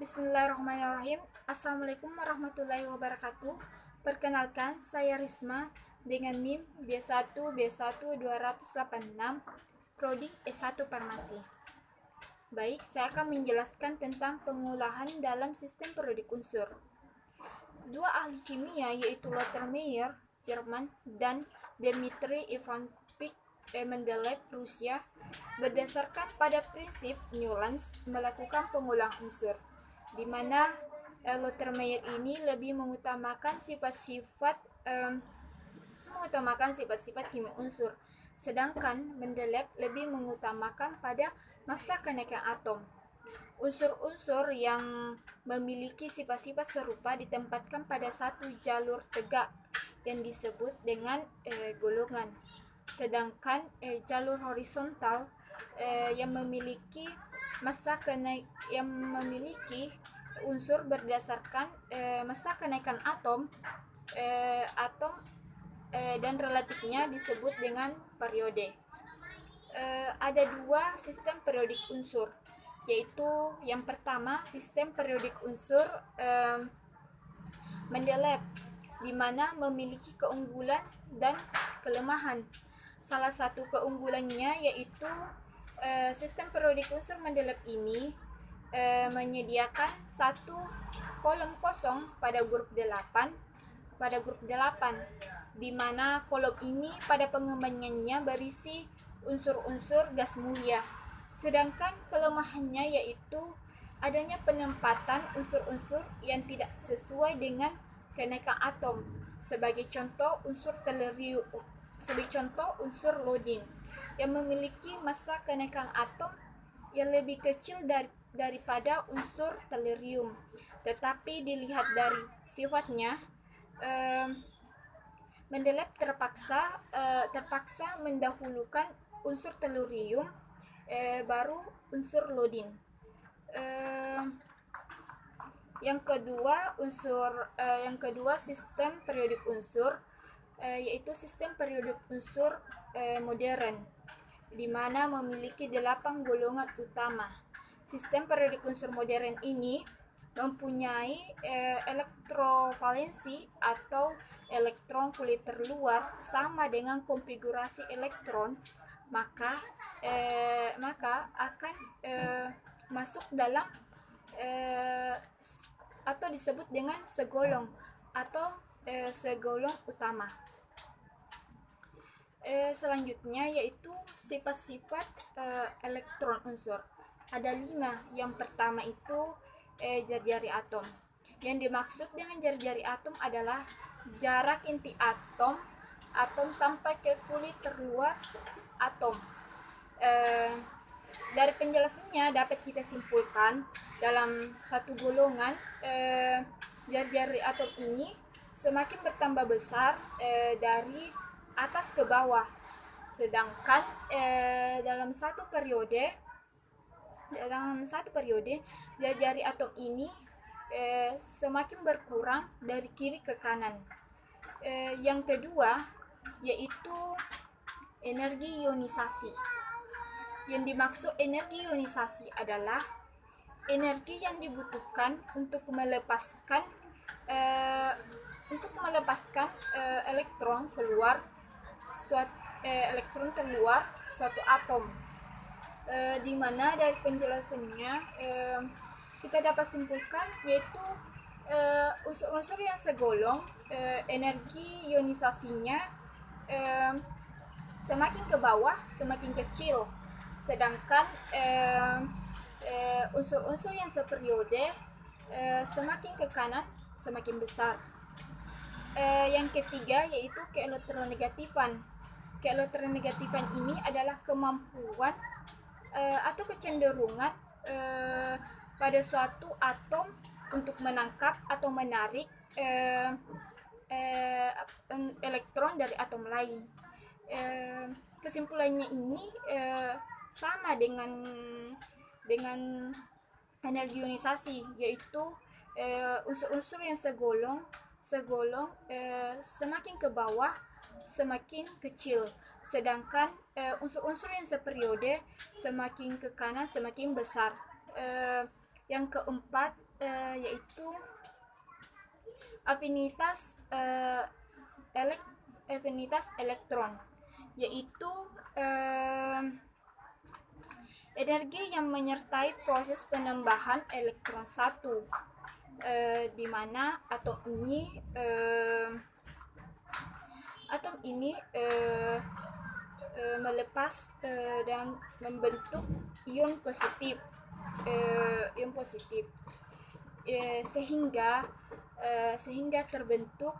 Bismillahirrahmanirrahim. Assalamualaikum warahmatullahi wabarakatuh. Perkenalkan, saya Risma dengan NIM D1B1 286 Prodi S1 Farmasi. Baik, saya akan menjelaskan tentang pengolahan dalam sistem periodik unsur. Dua ahli kimia yaitu Lothar Meyer, Jerman, dan Dmitry Ivanovich Mendeleev, Rusia, berdasarkan pada prinsip Newlands melakukan pengolahan unsur, di mana Lothar Meyer ini lebih mengutamakan sifat-sifat kimia unsur, sedangkan Mendeleev lebih mengutamakan pada massa kenaikan atom. Unsur-unsur yang memiliki sifat-sifat serupa ditempatkan pada satu jalur tegak yang disebut dengan golongan, sedangkan jalur horizontal yang memiliki unsur berdasarkan massa kenaikan atom dan relatifnya disebut dengan periode. Ada dua sistem periodik unsur, yaitu yang pertama sistem periodik unsur Mendeleev, di mana memiliki keunggulan dan kelemahan. Salah satu keunggulannya yaitu sistem periodik unsur Mendeleev ini menyediakan satu kolom kosong pada grup 8, di mana kolom ini pada pengembangannya berisi unsur-unsur gas mulia. Sedangkan kelemahannya yaitu adanya penempatan unsur-unsur yang tidak sesuai dengan kenaikan atom. Sebagai contoh unsur lodin yang memiliki massa kenaikan atom yang lebih kecil daripada unsur tellurium. Tetapi dilihat dari sifatnya, Mendeleev terpaksa mendahulukan unsur tellurium baru unsur lodin. Yang kedua sistem periodik unsur yaitu sistem periodik unsur modern, di mana memiliki 8 golongan utama. Sistem periodik unsur modern ini mempunyai elektrovalensi atau elektron kulit terluar sama dengan konfigurasi elektron, maka akan masuk dalam atau disebut dengan segolong atau segolong utama. Selanjutnya yaitu sifat-sifat elektron unsur. Ada 5. Yang pertama itu jari-jari atom. Yang dimaksud dengan jari-jari atom adalah jarak inti atom sampai ke kulit terluar atom. Dari penjelasannya dapat kita simpulkan dalam satu golongan jari-jari atom ini semakin bertambah besar dari atas ke bawah, sedangkan dalam satu periode jari-jari atom ini semakin berkurang dari kiri ke kanan. Yang kedua yaitu energi ionisasi. Yang dimaksud energi ionisasi adalah energi yang dibutuhkan untuk melepaskan elektron terluar suatu atom, di mana dari penjelasannya kita dapat simpulkan yaitu unsur-unsur yang segolong energi ionisasinya semakin ke bawah semakin kecil, sedangkan unsur-unsur yang seperiode semakin ke kanan semakin besar. Yang ketiga yaitu keelektronegatifan. Keelektronegatifan ini adalah kemampuan atau kecenderungan pada suatu atom untuk menangkap atau menarik elektron dari atom lain. Kesimpulannya ini sama dengan energi ionisasi, yaitu unsur-unsur yang segolong semakin ke bawah semakin kecil, sedangkan unsur-unsur yang seperiode semakin ke kanan semakin besar. Yang keempat yaitu afinitas elektron, yaitu energi yang menyertai proses penambahan elektron satu, di mana atom ini melepas dan membentuk ion positif, sehingga terbentuk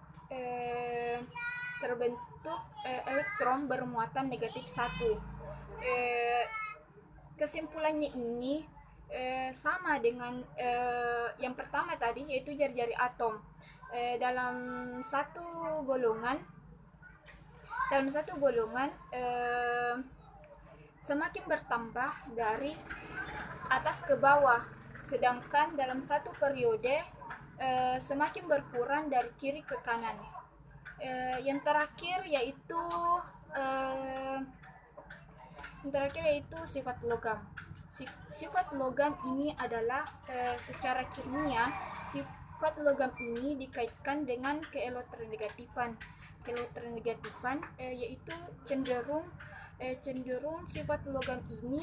elektron bermuatan negatif satu. Kesimpulannya ini sama dengan yang pertama tadi, yaitu jari-jari atom. Dalam satu golongan semakin bertambah dari atas ke bawah, sedangkan dalam satu periode semakin berkurang dari kiri ke kanan. Yang terakhir yaitu sifat logam. Sifat logam ini adalah secara kimia, sifat logam ini dikaitkan dengan keelektronegativan, yaitu cenderung sifat logam ini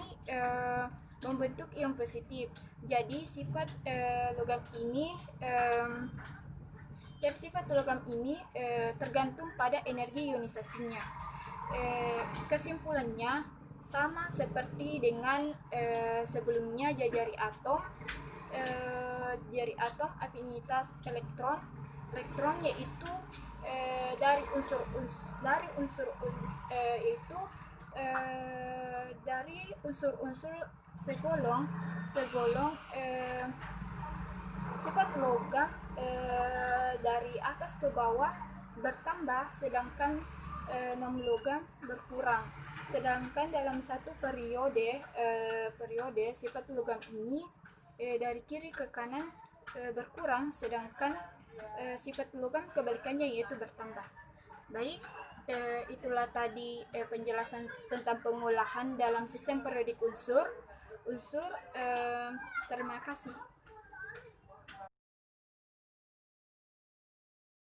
membentuk ion positif. Jadi sifat logam ini tergantung pada energi ionisasinya. Kesimpulannya sama seperti dengan sebelumnya, jari atom afinitas elektron yaitu dari unsur-unsur segolong sifat logam dari atas ke bawah bertambah, sedangkan non logam berkurang. Sedangkan dalam satu periode sifat logam ini dari kiri ke kanan berkurang, sedangkan sifat logam kebalikannya, yaitu bertambah. Baik, itulah tadi penjelasan tentang pengolahan dalam sistem periodik unsur. Terima kasih.